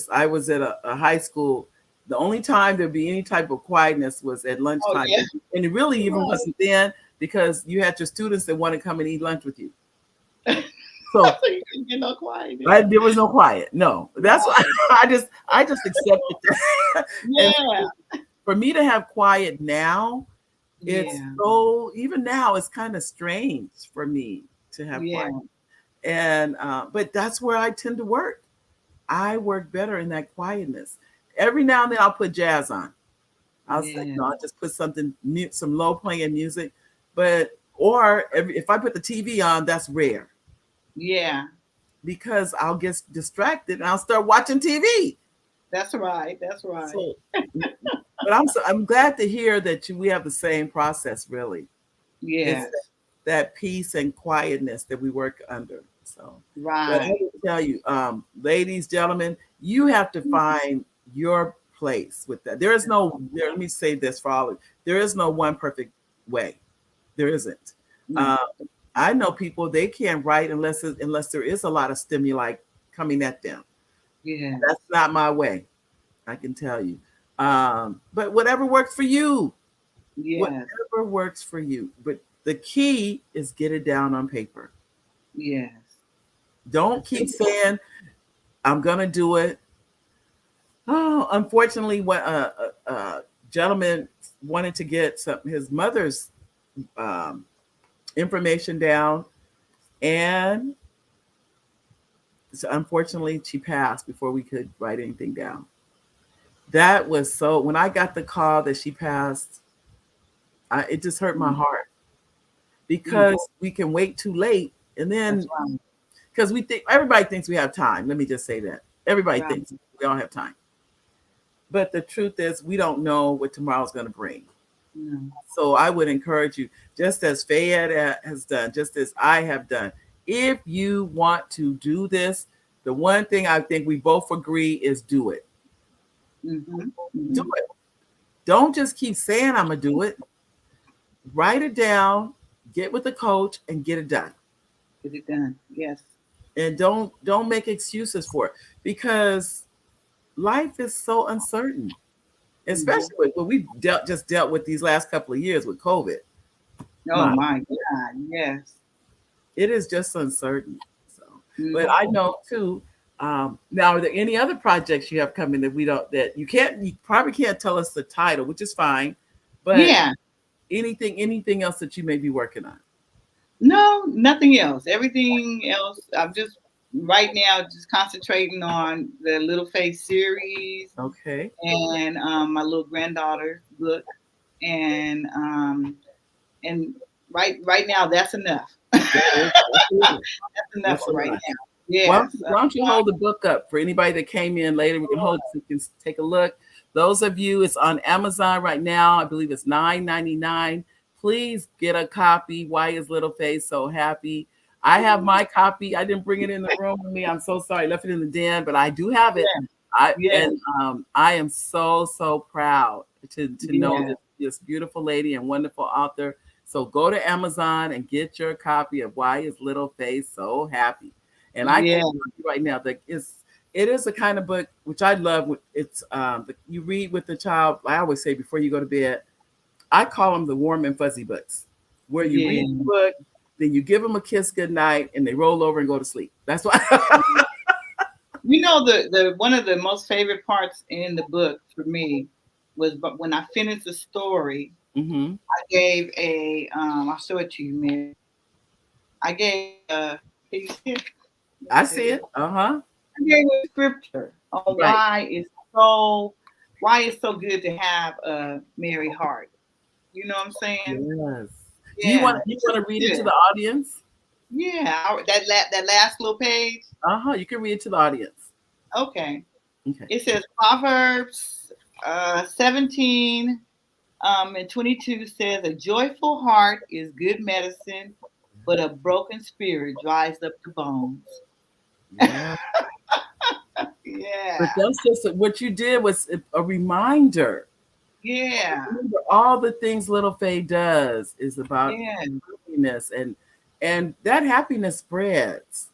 I was at a high school. The only time there'd be any type of quietness was at oh lunchtime, yeah, and it really even right. wasn't then because you had your students that want to come and eat lunch with you. So So you couldn't get no quietness, there was no quiet. No, that's why right? I just accepted that. And Yeah, for me to have quiet now, it's yeah, so even now it's kind of strange for me to have quiet. yeah, And but that's where I tend to work. I work better in that quietness. Every now and then I'll put jazz on. I'll say, yeah, no, I'll just put something mute, some low playing music. But or if I put the TV on, that's rare yeah. because I'll get distracted and I'll start watching TV. That's right. That's right. So, but I'm glad to hear that we have the same process. Really, it's Yes, that peace and quietness that we work under. So, but I right. will tell you, ladies, gentlemen, you have to find your place with that. There is no, there, let me say this for all of you. There is no one perfect way. There isn't. No. Uh, I know people, they can't write unless there is a lot of stimuli coming at them. Yeah. That's not my way. I can tell you. But whatever works for you, Yes. whatever works for you. But the key is get it down on paper. Yes. Don't keep saying I'm gonna do it. Oh, unfortunately, when a gentleman wanted to get his mother's um, information down, and so unfortunately, she passed before we could write anything down. That was so. When I got the call that she passed, it just hurt my heart Mm, because we can wait too late, and that's then right. because we think everybody thinks we have time. Let me just say that everybody Right. thinks we don't have time, but the truth is we don't know what tomorrow's going to bring. No. So I would encourage you, just as Fayette has done, just as I have done, if you want to do this, the one thing I think we both agree is do it. Mm-hmm. Do Mm-hmm. it. Don't just keep saying I'm gonna do it. Write it down, get with the coach, and get it done. Get it done. Yes. And don't make excuses for it because life is so uncertain, Mm-hmm. especially with what we just dealt with these last couple of years with COVID. Oh My, my God. Yes. it is just uncertain. So, but I Mm-hmm. know too. Now, are there any other projects you have coming that we don't that you probably can't tell us the title, which is fine, but Yeah. anything else that you may be working on? No, nothing else. Everything else, I'm just right now just concentrating on the Little Face series Okay. and my little granddaughter's book, and and right now that's enough. That is, absolutely. That's enough That's for a right lot. now. Yes. Why don't you hold the book up for anybody that came in later? We can hold it so you can take a look. Those of you, it's on Amazon right now. I believe it's $9.99. Please get a copy. Why is Little Face so happy? I have my copy. I didn't bring it in the room with me. I'm so sorry. I left it in the den, but I do have it. Yes. I am so proud to know Yes. this beautiful lady and wonderful author. So go to Amazon and get your copy of Why is Little Face So Happy? And I can Yes. tell you right now that it is the kind of book which I love. It's you read with the child. I always say before you go to bed, I call them the warm and fuzzy books, where you read Yeah. the book, then you give them a kiss goodnight, and they roll over and go to sleep. That's why. You know the one of the most favorite parts in the book for me was when I finished the story. Hmm. I gave a I'll show it to you, man. I gave can you see it? I see it. Uh-huh. I gave a scripture on Right. why it's so good to have a merry heart. You know what I'm saying? Yes. Do you Yeah, want it's to just read it to good. the audience? Yeah, that last little page. Uh-huh. You can read it to the audience. Okay, Okay. it says Proverbs 17 and 22 says, "A joyful heart is good medicine, but a broken spirit dries up the bones." Yeah. But Yeah, that's just what you did was a reminder. yeah, Remember, all the things Little Faye does is about yeah. happiness, and that happiness spreads.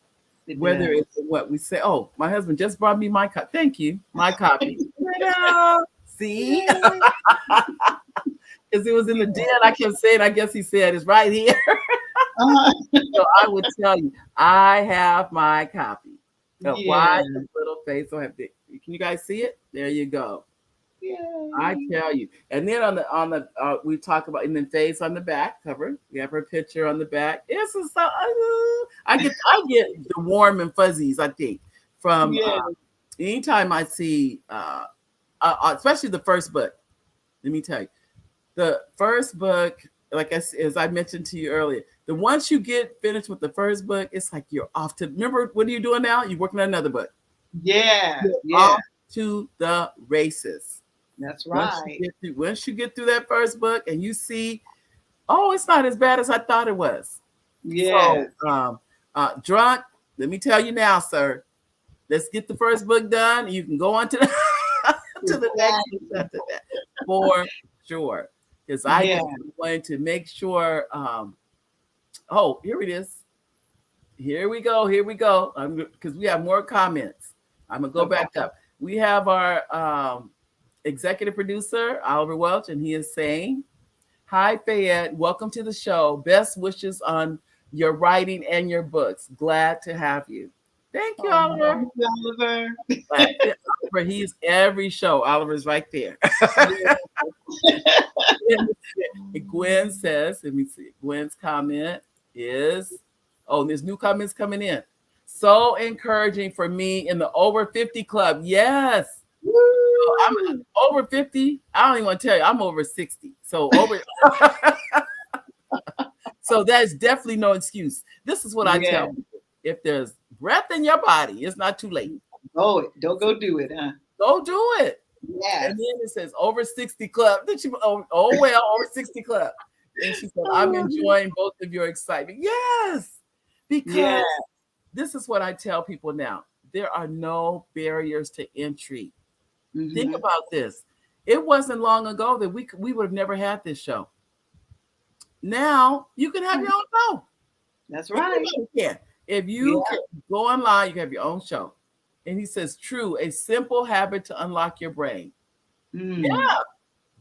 It Whether does. it's what we say, oh, my husband just brought me my copy. Thank you, my copy. Ta-da! See, Yeah, because it was in the yeah. den. I kept saying, I guess he said it's right here. Uh-huh. So I would tell you, I have my copy. So why Yeah, does Little Faye so happy? Can you guys see it? There you go. I yay. tell you. And then on the we talk about and then Faye's on the back cover. We have her picture on the back. This is so I get the warm and fuzzies. I think from Yeah, anytime I see especially the first book. Let me tell you, the first book, like as I mentioned to you earlier, the once you get finished with the first book, it's like you're off to. Remember what are you doing now? You're working on another book. yeah, You're yeah. off to the races. That's Once you right. get through, once you get through that first book and you see, oh, it's not as bad as I thought it was. So, Yes. drunk. Let me tell you now, sir. Let's get the first book done. And you can go on to the to the next book Exactly. after that, for sure. Because I Yeah. just wanted to make sure. Oh, here it is. Here we go. Here we go. Because we have more comments. I'm gonna go Okay. back up. We have our executive producer, Oliver Welch, and he is saying, "Hi, Fayette. Welcome to the show. Best wishes on your writing and your books. Glad to have you." Thank you, Oh, Oliver. thank you, Oliver. Glad to, Oliver. He's every show. Oliver's right there. Yeah. Gwen says, let me see. Gwen's comment is, oh, there's new comments coming in. So encouraging for me in the over 50 club. Yes. I'm Woo! over 50. I don't even want to tell you, I'm over 60. So over so that's definitely no excuse. This is what I Yeah. tell people. If there's breath in your body, it's not too late. Oh, don't go do it, huh? Go do it. And Yes. then it says over 60 club. Then she, oh well, over 60 club. And she said, I'm enjoying both of your excitement. Yes, Yeah. because this is what I tell people now. there are no barriers to entry. Think Mm-hmm. about this. It wasn't long ago that we would have never had this show. Now you can have your own show. That's right. Anybody can. If Yeah. you can go online, you can have your own show. And he says, true, a simple habit to unlock your brain. Mm.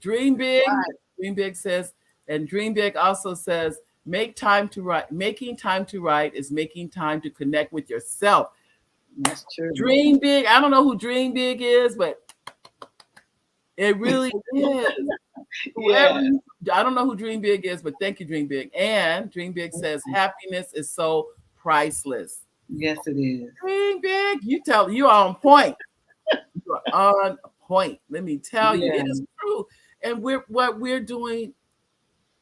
Dream That's big. right. Dream big says, and Dream big also says, make time to write. Making time to write is making time to connect with yourself. That's true. Dream big. I don't know who Dream big is, but it really is. Yeah. Whoever I don't know who Dream Big is, but thank you, Dream Big. And Dream Big says happiness is so priceless. Yes, it is. Dream Big, you are on point. You are on point. Let me tell you, Yeah. it is true. And what we're doing,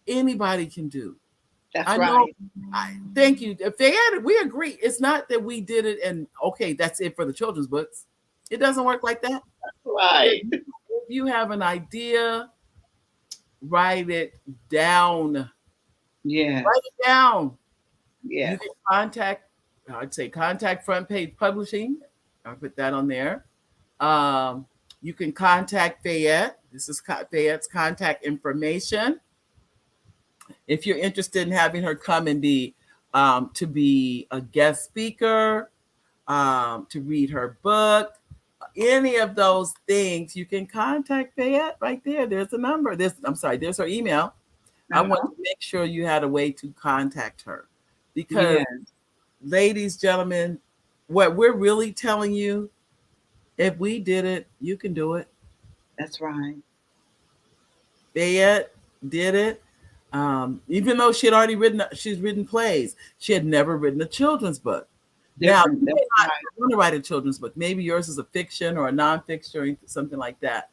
anybody can do. That's I know. right. Thank you. If they had it, we agree. It's not that we did it and okay, that's it for the children's books. It doesn't work like that. Right. If you have an idea, write it down. Yeah. Write it down. Yeah. You can contact, I'd say contact Front Page Publishing. I'll put that on there. You can contact Fayette. This is Fayette's contact information. If you're interested in having her come and be to be a guest speaker, to read her book, any of those things, you can contact Fayette right there. There's a number. There's her email. I want to make sure you had a way to contact her because, Yeah. ladies, gentlemen, what we're really telling you, if we did it, you can do it. That's right. Fayette did it. Even though she's written plays, she had never written a children's book. Now, Different. you may That's not right. want to write a children's book. Maybe yours is a fiction or a nonfiction or something like that.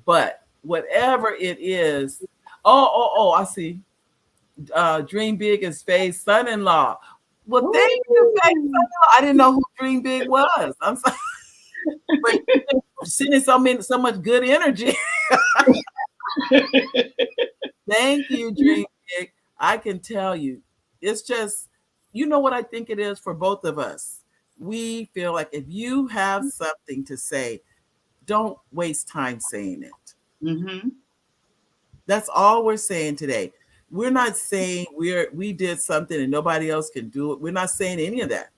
But whatever it is, I see. Dream Big is Faye's son-in-law. Well, thank you, Faye's son-in-law. I didn't know who Dream Big was. I'm sorry. But sending so much good energy. Thank you, Dream Big. I can tell you, it's just, you know what I think it is for both of us. We feel like if you have something to say, don't waste time saying it. Mm-hmm. That's all we're saying today. We're not saying we did something and nobody else can do it. We're not saying any of that.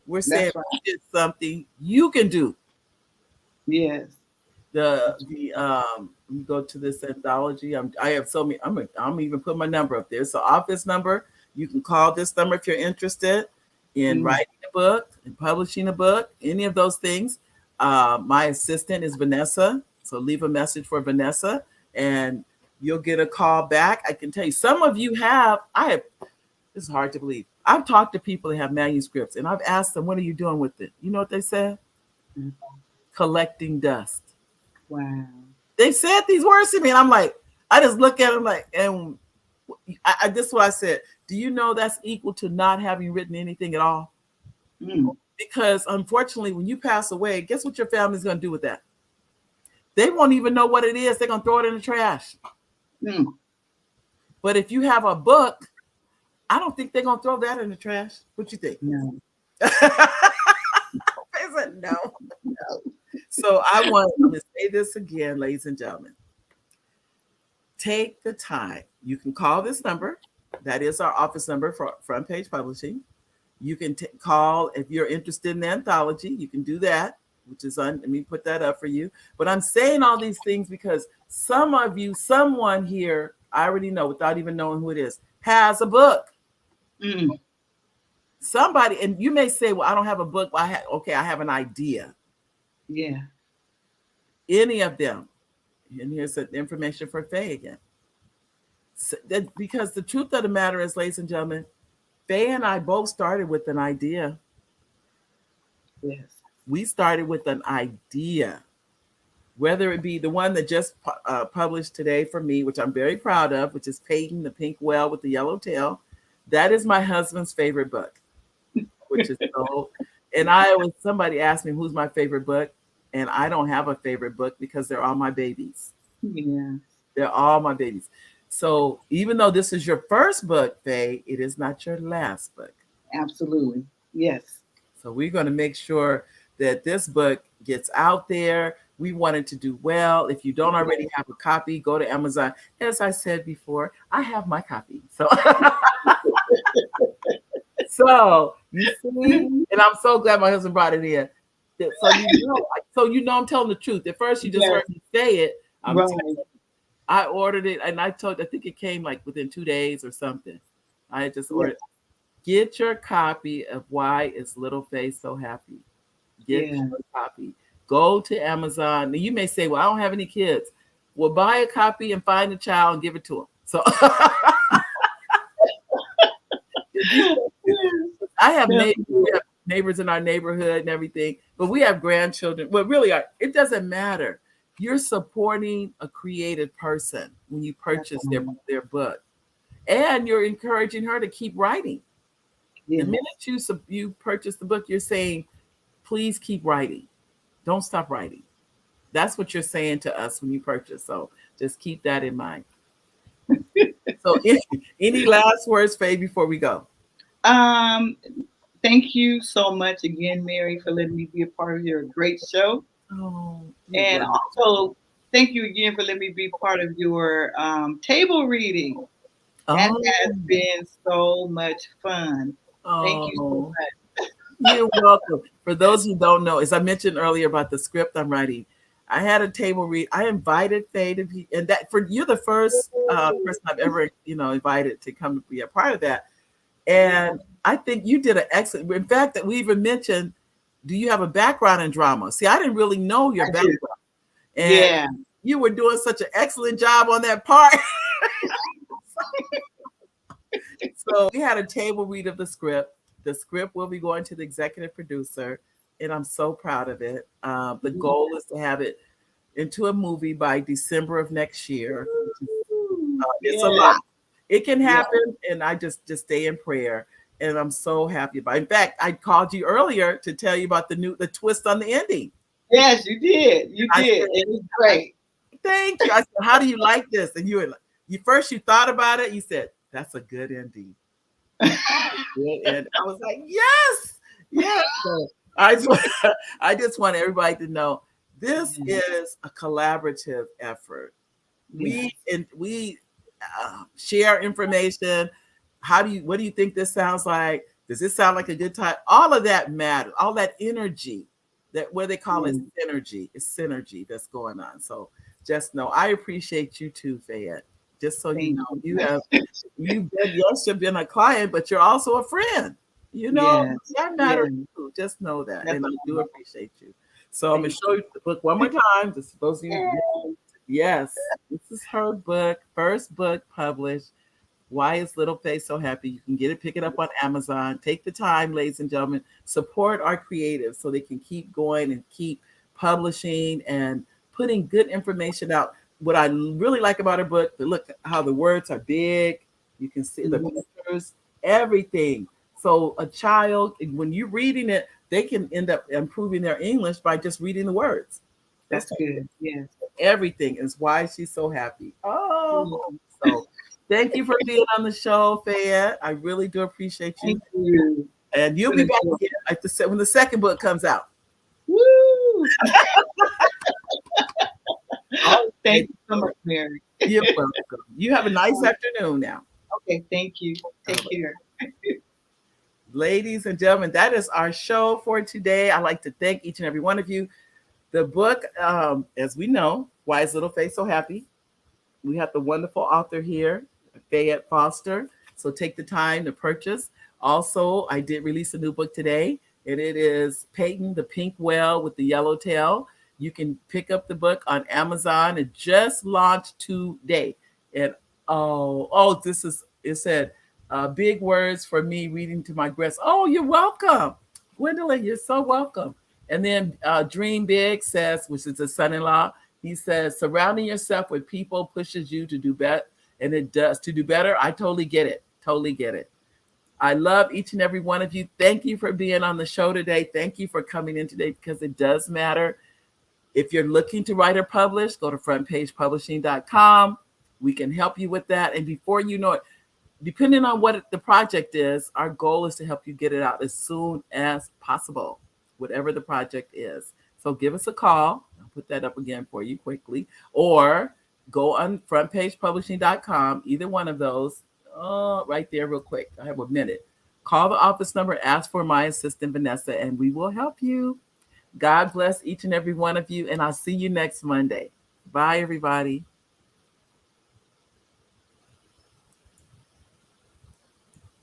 We're saying That's right. we did something you can do. Yes. You go to this anthology. I have so many. I'm even put my number up there. So office number. You can call this number if you're interested in writing a book and publishing a book. Any of those things. My assistant is Vanessa. So leave a message for Vanessa, and you'll get a call back. I can tell you, some of you have. This is hard to believe. I've talked to people that have manuscripts, and I've asked them, "What are you doing with it?" You know what they said? Mm-hmm. Collecting dust. Wow. They said these words to me, and I'm like, I just look at them like, and this is what I said. Do you know that's equal to not having written anything at all? Mm. Because unfortunately, when you pass away, guess what your family's going to do with that? They won't even know what it is. They're going to throw it in the trash. Mm. But if you have a book, I don't think they're going to throw that in the trash. What you think? No. I said no. So I want to say this again, ladies and gentlemen. Take the time. You can call this number. That is our office number for Front Page Publishing. You can call if you're interested in the anthology. You can do that, which is let me put that up for you. But I'm saying all these things because some of you, someone here, I already know without even knowing who it is, has a book. Mm. Somebody, and you may say, well, I don't have a book. But I have an idea. Yeah. Any of them. And here's the information for Faye again. So because the truth of the matter is, ladies and gentlemen, Faye and I both started with an idea. Yes. We started with an idea, whether it be the one that just published today for me, which I'm very proud of, which is Peyton, the Pink Whale with the Yellow Tail. That is my husband's favorite book, which is so. And somebody asked me who's my favorite book, and I don't have a favorite book because they're all my babies. Yeah. They're all my babies. So even though this is your first book, Faye, it is not your last book. Absolutely. Yes. So we're going to make sure that this book gets out there. We want it to do well. If you don't already have a copy, go to Amazon. As I said before, I have my copy. So so you see, and I'm so glad my husband brought it in. So I'm telling the truth. At first, you just Yes, heard me say it. right. I ordered it, and I think it came like within 2 days or something. I just Yes, ordered. Get your copy of Why Is Little Face So Happy? Get yeah. your copy. Go to Amazon. Now, you may say, "Well, I don't have any kids." Well, buy a copy and find a child and give it to them. So I have neighbors. We have neighbors in our neighborhood and everything, but we have grandchildren. Well, really, it doesn't matter. You're supporting a creative person when you purchase their book, and you're encouraging her to keep writing. The Yes. minute you purchase the book, you're saying, "Please keep writing. Don't stop writing." That's what you're saying to us when you purchase. So just keep that in mind. So, any last words, Faye, before we go? Um, Thank you so much again, Mary, for letting me be a part of your great show. Oh, you're And welcome. also, thank you again for letting me be part of your table reading. That Oh, has been so much fun. Thank you so oh, much. you're welcome. For those who don't know, as I mentioned earlier about the script I'm writing, I had a table read. I invited Faye to be, and that for you're the first person I've ever invited to come to be a part of that. And I think you did an excellent. In fact, that we even mentioned, do you have a background in drama? See, I didn't really know your I do. background, and Yeah. you were doing such an excellent job on that part. So we had a table read of the script. The script will be going to the executive producer, and I'm so proud of it. The goal is to have it into a movie by December of next year. It's a Yeah. lot. It can Yeah. happen, and I just stay in prayer. And I'm so happy about it. In fact, I called you earlier to tell you about the twist on the ending. Yes, you did. You I did. said, It was I, great. thank you. I said, how do you like this? And you first you thought about it. You said, that's a good ending. Good end. I was like, yes, yes. So I just want, I just want everybody to know this Yeah. is a collaborative effort. Yeah. We share information. What do you think this sounds like? Does this sound like a good time? All of that matters. All that energy, that what they call it synergy, is synergy that's going on. So just know I appreciate you too, Fayette. Just so you Thank know, you. you've been a client, but you're also a friend. You know, Yes. that matters Yes. too. Just know that. That's And I do all. appreciate you. So I'm gonna Thank show you the book one more time. Just suppose you you. yes, this is her book, first book published. Why Is Little Face So Happy? You can get it, pick it up on Amazon. Take the time, ladies and gentlemen. Support our creatives so they can keep going and keep publishing and putting good information out. What I really like about her book, look how the words are big. You can see the Mhm. pictures, everything. So a child, when you're reading it, they can end up improving their English by just reading the words. That's Okay, good. Yes. everything is why she's so happy. Oh, Mhm. so thank you for being on the show, Fayette. I really do appreciate you. Thank you. And It's you'll been be a back joy. again when the second book comes out. Woo! All Thank right. you so much, Mary. You're welcome. You have a nice afternoon now. Okay, thank you. All Take right. care. Ladies and gentlemen, that is our show for today. I'd like to thank each and every one of you. The book, as we know, Why Is Little Face So Happy? We have the wonderful author here, Fayette Foster. So take the time to purchase. Also, I did release a new book today, and it is Peyton the Pink Whale with the Yellow Tail. You can pick up the book on Amazon. It just launched today. And this is, it said, big words for me reading to my breast. Oh, you're welcome. Gwendolyn, you're so welcome. And then Dream Big says, which is a son in law, he says, surrounding yourself with people pushes you to do better, and it does to do better. I totally get it. Totally get it. I love each and every one of you. Thank you for being on the show today. Thank you for coming in today because it does matter. If you're looking to write or publish, go to frontpagepublishing.com. We can help you with that. And before you know it, depending on what the project is, our goal is to help you get it out as soon as possible. whatever the project is. So give us a call. I'll put that up again for you quickly. Or go on frontpagepublishing.com, either one of those, right there, real quick. I have a minute. Call the office number, ask for my assistant, Vanessa, and we will help you. God bless each and every one of you, and I'll see you next Monday. Bye, everybody.